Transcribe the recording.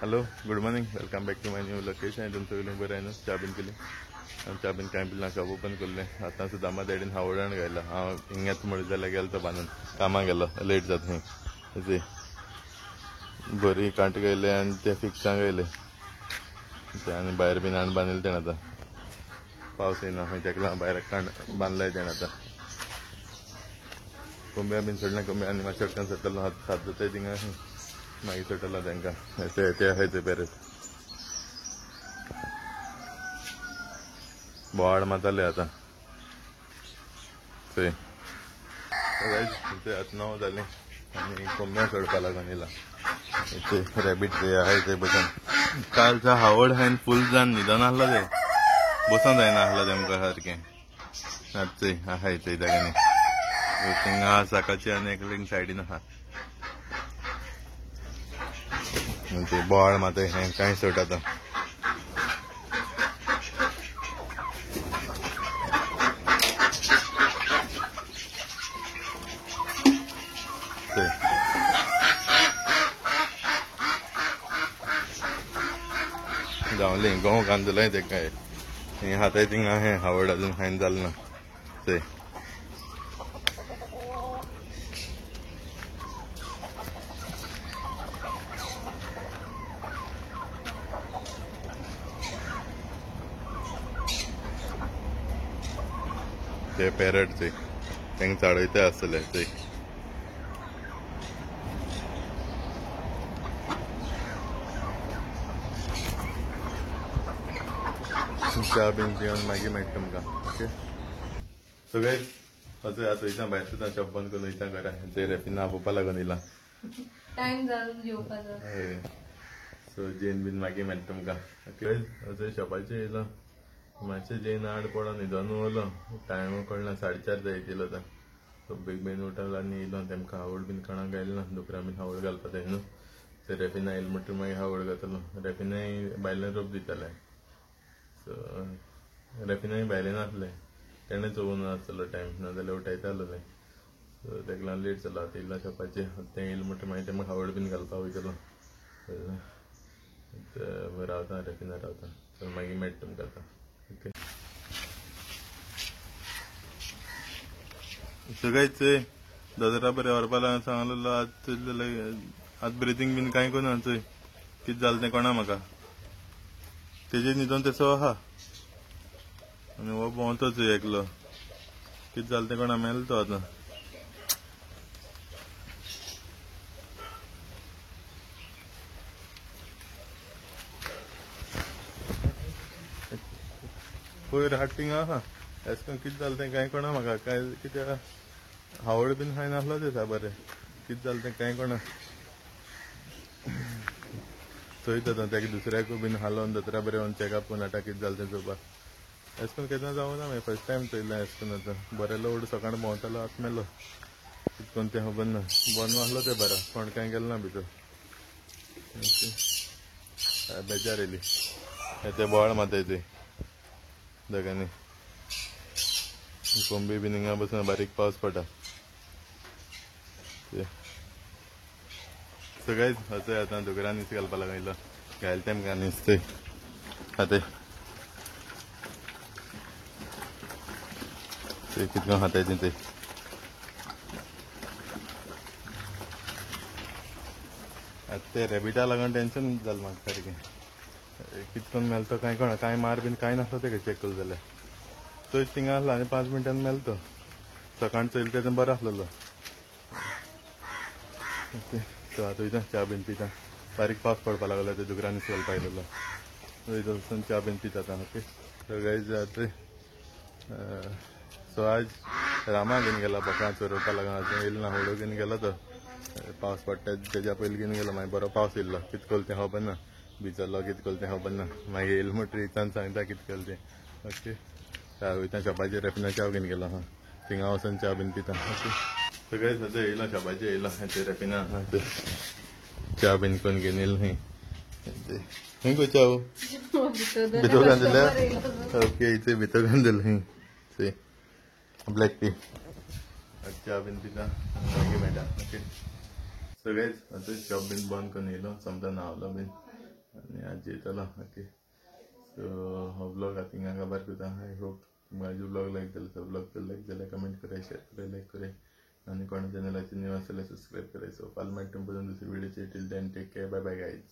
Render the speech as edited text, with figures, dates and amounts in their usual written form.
Hello good morning welcome back to my new location तुमचं विलिंग बरं आहे ना चा बीन केली चा बीन कांय पिला शॉप ओपन केल्लें आतां सुद्दां दामा देडीन हावडान गेला हांव हिंगाच म्हणत जाल्यार गेलो तो बांदून कामाक गेलो लेट जाता थंय बरी कांट गेले आनी ते फिक्सांक गेले ते आनी भायर बीन आनी बांदिल्ले तेणें आतां पावस येना खंय तेका लागून भायर कांट बांदलाय तेणें आतां कोंब्या बीन सोडलें कोंब्या आनी मातशें उदकान सोडटलो हात जाताय थिंगा मागीर सोडटलो तांकां ते आहाय ते पेरेत बोवाळ मारताले आतां थंय आतां 9 जालीं आनी कोंब्या सोडपा लागून येयला ते रॅबीट ते आहाय ते बसून कालचा हावड हायन फूल जावन न्हिदोन आसलो ते बसून जायना आसलो तेमकां सारकें आतां आहाय ते जाग्यांनी थिंगा साकाची आनी एक सायडीन आहा ते बोवाळ माताय हें कांय सोड आतां जावलें गहू कांदलाय ते काय हें हाताय थिंगा हें हावड अजून हायन जालें ना ते ते पॅरट ते तेंक चडयते आसतले ते चा बीन पिवन मागीर मेळटा तुमकां ओके सो गायज असो आतां वयता भायर सुद्दां शॉप बंद करून वयता घरा ते रेफिना आपोवपा लागून येयला टाइम जावन जेवपाचो सो जेन बीन मागीर मेळटा तुमकां ओके असो शॉपाचेर येयलो मातशें जेन आड पडोन न्हिदोन उरलो टायम कळना 4:30 जायत येयलो तो सो बेगीन उठलो आनी येयलो तेमकां हावड बीन कोणाक गायलो ना दुकरां बीन हावड घालपा जाय न्हू ते रेफिना येयलो म्हणटकीर मागीर हावड घातलो रेफिनाय भायल्यान रोप दिताले सो रेफिनाय भायले नासले तेणें चोवून आसतलो टायम नाजाल्यार उठयतालोले सो तेका लागून लेट जालो आतां येयलो शॉपाचेर तें येयलो म्हणटकीर मागीर तेमकां हावड बीन घालपा वयतलो रावता रेफिना रावता सो मागीर मेळटा तुमकां आतां ओके सगळेच दोतोरा बरें व्हरपा लागून सांगलेलो आज ब्रिथींग बीन कांय कोन्ना चोय कितें जालें तें कोणा म्हाका तेजे न्हिदोन तेसो आहा आनी हो भोंवतो चोय एकलो कितें जालें तें कोणा मेलो तो आतां पयर हाड थिंगा आहा एश कोन्न कितें जालें तें कांय कोणा म्हाका काय कित्याक हावड बीन खाय नासलो दिसा बरें कितें जालें तें कांय कोणा चोयता तेका दुसऱ्याकूय बीन हालोवन दोतोरा बरें व्हरून चॅकअप करून हाडटा कितें जालें तें चोवपाक एश कोन्न केन्ना जावना मागीर फर्स्ट टायम चोयलें एश कोन्न आतां बरेलो उड सकाळ भोंवतालो आतां मेलो कितें कोन्न तें खबर ना बंद आसलो तें बरो कोण कांय गेलो ना भितर बेजार येयली ते बोवाळ माताय ते दोगांनी कोंबी बीन हिंगा बसून बारीक पावस पडटा सगळेच असो आतां दोगरान नीस घालपा लागून येयलो घायल तेमकां नीस ते खाताय ते कितको खाताय ते आतां ते रॅबिटा लागून टेन्शन जालें म्हाका सारकें कितकोन मेलतो कांय कोणा कांय मार बीन कांय नासलो तेका चॅक केलो जाल्यार चोयत थिंगा आसलो आनी 5 मिनटान मेलतो सकाळ चोयलो तेजो बरो आसलेलो सो आतां वयता च्या बीन पिता बारीक पावस पडपा लागलो ते दुकरान नीस घालपा आयलेलो वयता वचून च्या बीन पिता आतां ओके सो गायज आतां सो आज रामा घेवन गेला बकां चोरोवपा लागून आजून येयलो ना होडो घेवन गेलो तो पावस पडटा तेज्या पयलीं घेवन गेलो मागीर बरो पावस येयल्लो कितें कोल तें खबर ना भिजलो कितें कोल तें खबर ना मागीर येयलो म्हणटकीर इतान सांगता कितें केलें तें ओके वयता शॉपाचेर रेफिना च्या घेवन गेलो हा थिंगा वचून च्या बीन पिता ओके सगळेच आतां येयलो शॉपाचेर येयलो ते रेफिना आहा ते च्या बीन करून घेवन येयलो खंय खंय चाव भितर घालतल्या ओके इथे भितर घालतले खंय ब्लॅक टी च्या बीन पिता मागीर मेळटा ओके सगळेच आतां शॉप बीन बंद करून येयलो समजा न्हावलो बीन आनी आज येतलो ओके. सो हो ब्लॉग आतां हिंगा काबार करता. आय होप तुमकां ब्लॉग लायक जालो. तो ब्लॉग लायक जाल्यार कमेंट कराय, शेअर कराय, लायक कराय आनी कोणा चॅनलाचेर न्यू आसल्यार सबस्क्रायब कराय. सो फाल्यां मेळटा तुमकां दुसरी व्हिडिओचेर. Till then take care. Bye bye guys.